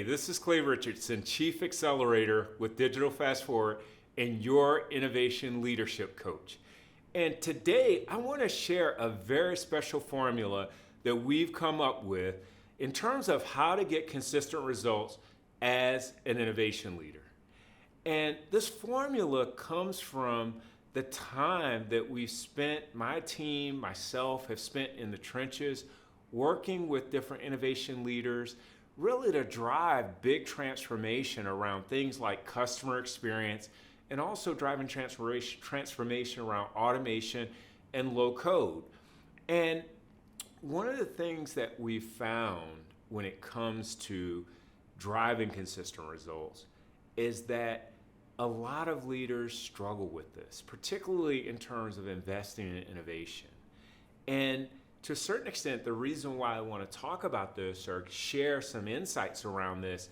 this is Clay Richardson, Chief Accelerator with Digital FastForward and your innovation leadership coach. And today I want to share a very special formula that we've come up with in terms of how to get consistent results as an innovation leader. And this formula comes from the time that we've spent, my team, myself, have spent in the trenches working with different innovation leaders, really to drive big transformation around things like customer experience and also driving transformation around automation and low code. And one of the things that we've found when it comes to driving consistent results is that a lot of leaders struggle with this, particularly in terms of investing in innovation. And to a certain extent, the reason why I want to talk about this or share some insights around this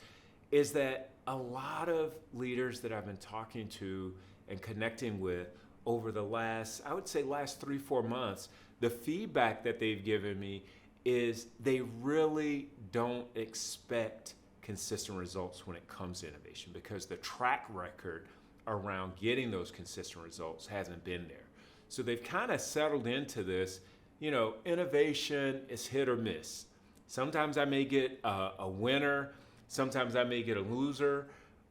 is that a lot of leaders that I've been talking to and connecting with over the last 3-4 months, the feedback that they've given me is they really don't expect consistent results when it comes to innovation because the track record around getting those consistent results hasn't been there. So they've kind of settled into this, innovation is hit or miss. Sometimes I may get a winner, sometimes I may get a loser,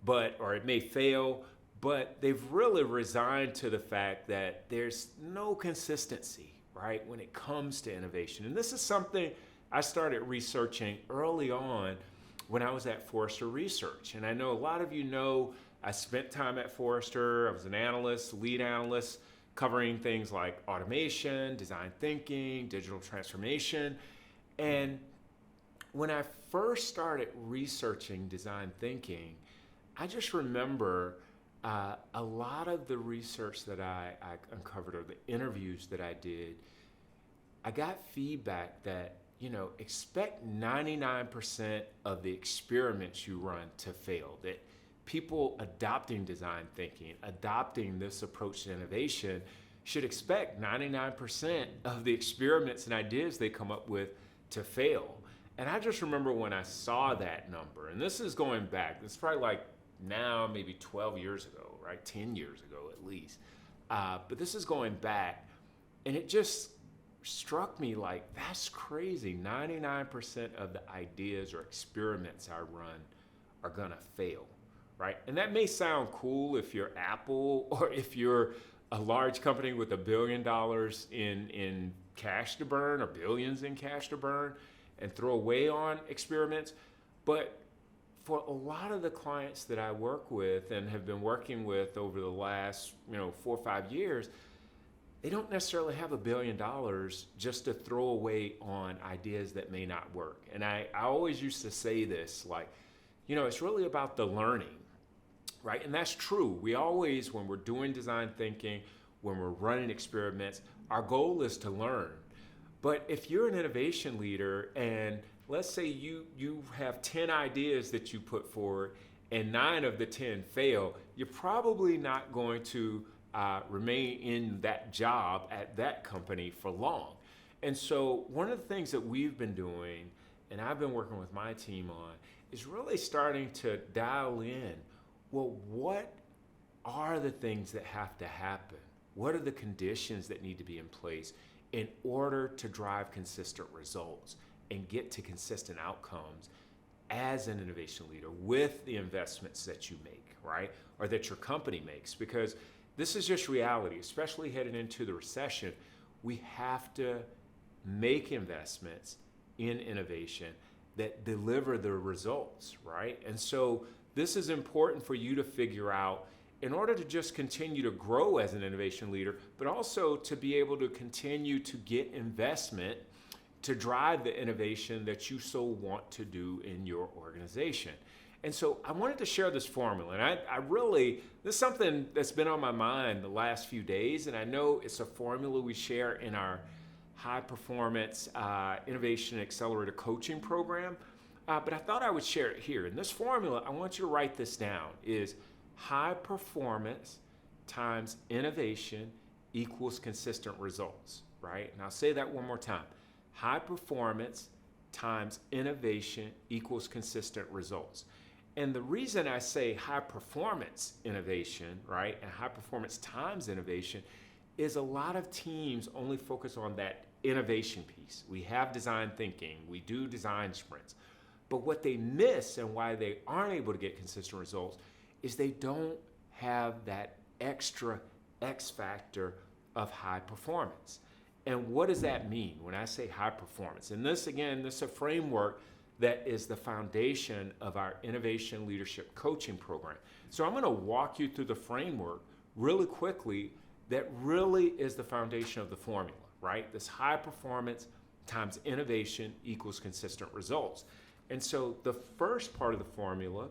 or it may fail, but they've really resigned to the fact that there's no consistency, right, when it comes to innovation. And this is something I started researching early on when I was at Forrester Research. And I know a lot of you know I spent time at Forrester. I was an analyst, lead analyst, covering things like automation, design thinking, digital transformation. And when I first started researching design thinking, I just remember a lot of the research that I uncovered or the interviews that I did, I got feedback that, expect 99% of the experiments you run to fail, that people adopting design thinking, adopting this approach to innovation should expect 99% of the experiments and ideas they come up with to fail. And I just remember when I saw that number, and this is going back, this is probably like now maybe 12 years ago, right? 10 years ago at least. But this is going back, and it just struck me like, that's crazy. 99% of the ideas or experiments I run are gonna fail. Right? And that may sound cool if you're Apple or if you're a large company with $1 billion in cash to burn or billions in cash to burn and throw away on experiments. But for a lot of the clients that I work with and have been working with over the last 4 or 5 years, they don't necessarily have $1 billion just to throw away on ideas that may not work. And I always used to say this, like, it's really about the learning. Right? And that's true. We always, when we're doing design thinking, when we're running experiments, our goal is to learn. But if you're an innovation leader and let's say you have 10 ideas that you put forward and 9 of the 10 fail, you're probably not going to remain in that job at that company for long. And so one of the things that we've been doing, and I've been working with my team on, is really starting to dial in, well, what are the things that have to happen? What are the conditions that need to be in place in order to drive consistent results and get to consistent outcomes as an innovation leader with the investments that you make, right? Or that your company makes? Because this is just reality, especially heading into the recession. We have to make investments in innovation that deliver the results, right? And so this is important for you to figure out in order to just continue to grow as an innovation leader, but also to be able to continue to get investment to drive the innovation that you so want to do in your organization. And so I wanted to share this formula, and this is something that's been on my mind the last few days, and I know it's a formula we share in our high performance innovation accelerator coaching program. But I thought I would share it here. And this formula, I want you to write this down, is high performance times innovation equals consistent results, right? And I'll say that one more time. High performance times innovation equals consistent results. And the reason I say high performance innovation, right, and high performance times innovation is a lot of teams only focus on that innovation piece. We have design thinking, we do design sprints, but what they miss and why they aren't able to get consistent results is they don't have that extra X factor of high performance. And what does that mean when I say high performance? And this, again, this is a framework that is the foundation of our innovation leadership coaching program. So I'm going to walk you through the framework really quickly that really is the foundation of the formula, right? This high performance times innovation equals consistent results. And so the first part of the formula,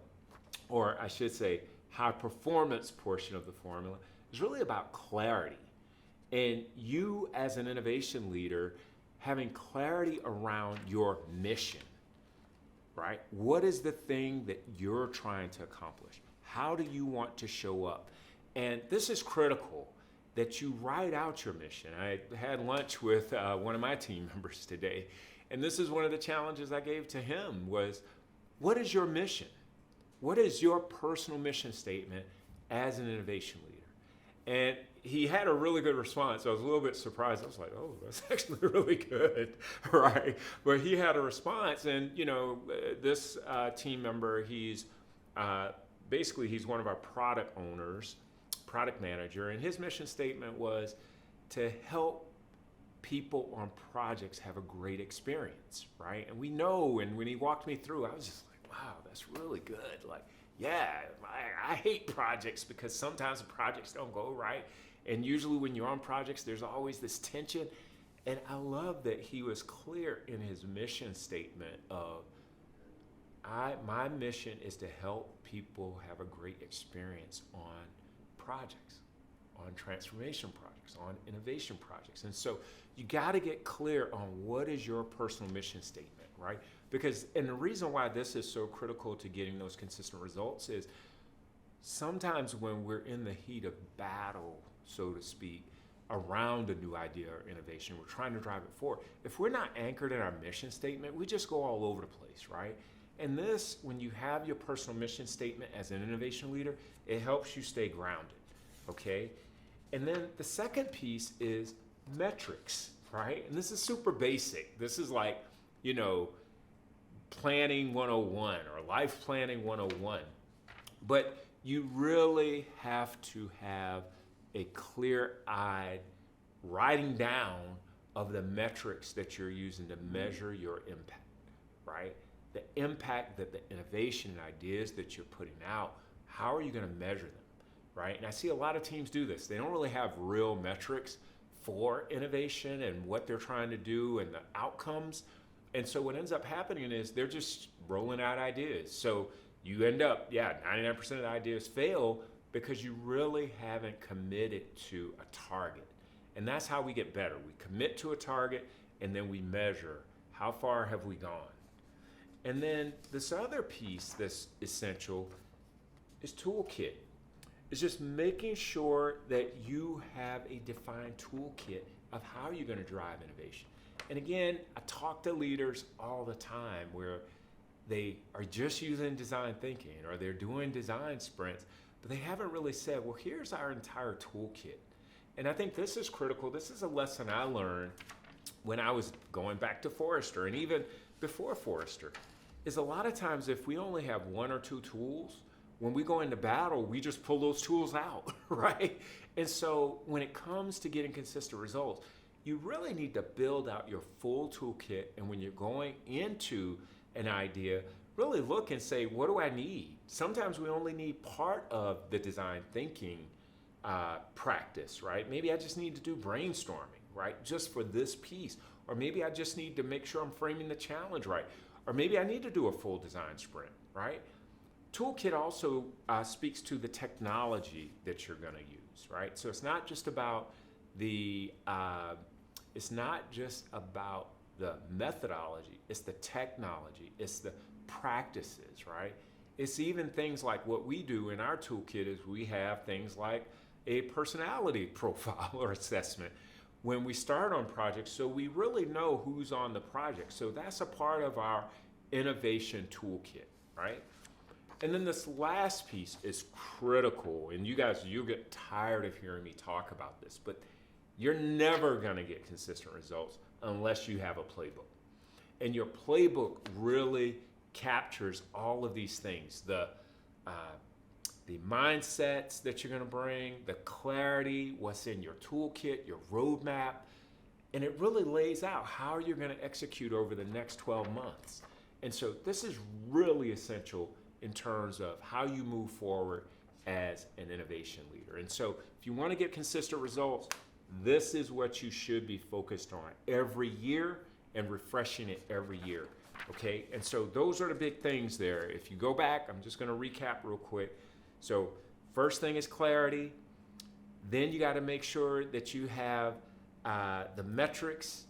or I should say high performance portion of the formula, is really about clarity. And you as an innovation leader having clarity around your mission, right? What is the thing that you're trying to accomplish? How do you want to show up? And this is critical that you write out your mission. I had lunch with one of my team members today, and this is one of the challenges I gave to him was, what is your mission? What is your personal mission statement as an innovation leader? And he had a really good response. I was a little bit surprised. I was like, oh, that's actually really good, right? But he had a response, and this team member, he's basically he's one of our product owners, product manager, and his mission statement was to help people on projects have a great experience, right? And we know, and when he walked me through, I was just like, wow, that's really good. Like, yeah, I hate projects because sometimes the projects don't go right. And usually when you're on projects, there's always this tension. And I love that he was clear in his mission statement of, my mission is to help people have a great experience on projects, on transformation projects, on innovation projects. And so you got to get clear on what is your personal mission statement, right? Because, and the reason why this is so critical to getting those consistent results is sometimes when we're in the heat of battle, so to speak, around a new idea or innovation, we're trying to drive it forward. If we're not anchored in our mission statement, we just go all over the place, right? And this, when you have your personal mission statement as an innovation leader, it helps you stay grounded, okay? And then the second piece is metrics, right? And this is super basic. This is like, planning 101 or life planning 101. But you really have to have a clear-eyed writing down of the metrics that you're using to measure your impact, right? The impact that the innovation and ideas that you're putting out, how are you going to measure them, right? And I see a lot of teams do this. They don't really have real metrics for innovation and what they're trying to do and the outcomes. And so what ends up happening is they're just rolling out ideas. So you end up, 99% of the ideas fail because you really haven't committed to a target. And that's how we get better. We commit to a target and then we measure how far have we gone. And then this other piece that's essential is toolkit. It's just making sure that you have a defined toolkit of how you're going to drive innovation. And again, I talk to leaders all the time where they are just using design thinking or they're doing design sprints, but they haven't really said, well, here's our entire toolkit. And I think this is critical. This is a lesson I learned when I was going back to Forrester and even before Forrester, is a lot of times if we only have one or two tools, when we go into battle, we just pull those tools out, right? And so when it comes to getting consistent results, you really need to build out your full toolkit. And when you're going into an idea, really look and say, what do I need? Sometimes we only need part of the design thinking practice, right? Maybe I just need to do brainstorming, right? Just for this piece. Or maybe I just need to make sure I'm framing the challenge right. Or maybe I need to do a full design sprint, right? Toolkit also speaks to the technology that you're going to use, right? So it's not just about the methodology, it's the technology, it's the practices, right? It's even things like what we do in our toolkit is we have things like a personality profile or assessment. when we start on projects, so we really know who's on the project. So that's a part of our innovation toolkit, right? And then this last piece is critical, and you guys, you'll get tired of hearing me talk about this, but you're never gonna get consistent results unless you have a playbook. And your playbook really captures all of these things, the mindsets that you're gonna bring, the clarity, what's in your toolkit, your roadmap, and it really lays out how you're gonna execute over the next 12 months. And so this is really essential in terms of how you move forward as an innovation leader. And so if you want to get consistent results, this is what you should be focused on every year and refreshing it every year, okay? And so those are the big things there. If you go back, I'm just going to recap real quick. So first thing is clarity. Then you got to make sure that you have the metrics.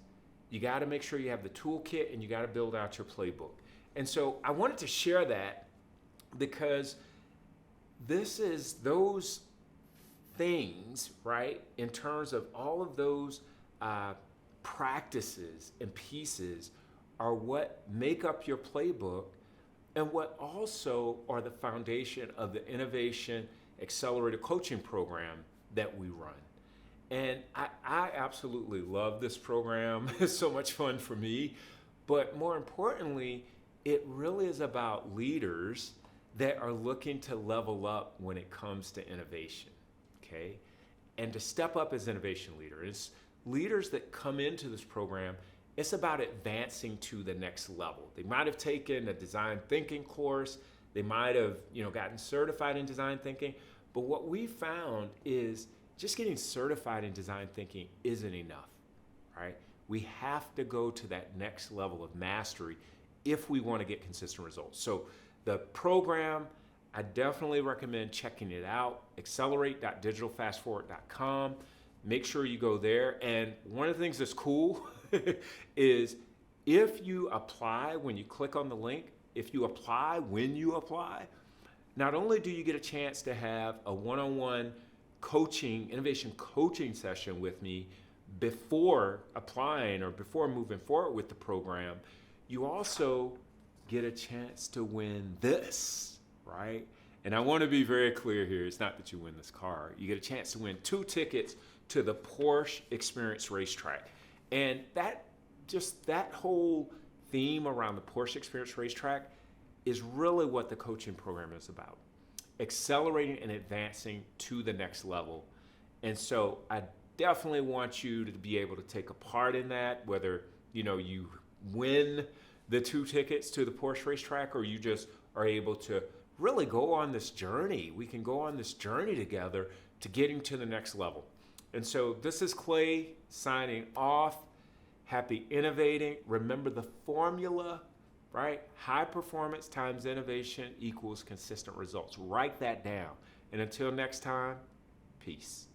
You got to make sure you have the toolkit, and you got to build out your playbook. And so I wanted to share that because this is those things, right, in terms of all of those practices and pieces are what make up your playbook and what also are the foundation of the Innovation Accelerator coaching program that we run. And I absolutely love this program. It's so much fun for me. But more importantly, it really is about leaders that are looking to level up when it comes to innovation, okay? And to step up as innovation leaders. Leaders that come into this program, it's about advancing to the next level. They might have taken a design thinking course, they might have, gotten certified in design thinking, but what we found is just getting certified in design thinking isn't enough, right? We have to go to that next level of mastery if we want to get consistent results. So the program, I definitely recommend checking it out, accelerate.digitalfastforward.com. Make sure you go there. And one of the things that's cool is if you apply, when you click on the link, if you apply when you apply, not only do you get a chance to have a one-on-one coaching, innovation coaching session with me before applying or before moving forward with the program, you also get a chance to win this, right? And I want to be very clear here. It's not that you win this car. You get a chance to win 2 tickets to the Porsche Experience Racetrack. And that whole theme around the Porsche Experience Racetrack is really what the coaching program is about. Accelerating and advancing to the next level. And so I definitely want you to be able to take a part in that, whether you win the 2 tickets to the Porsche racetrack, or you just are able to really go on this journey. We can go on this journey together to getting to the next level. And so this is Clay signing off. Happy innovating. Remember the formula, right? High performance times innovation equals consistent results. Write that down. And until next time, peace.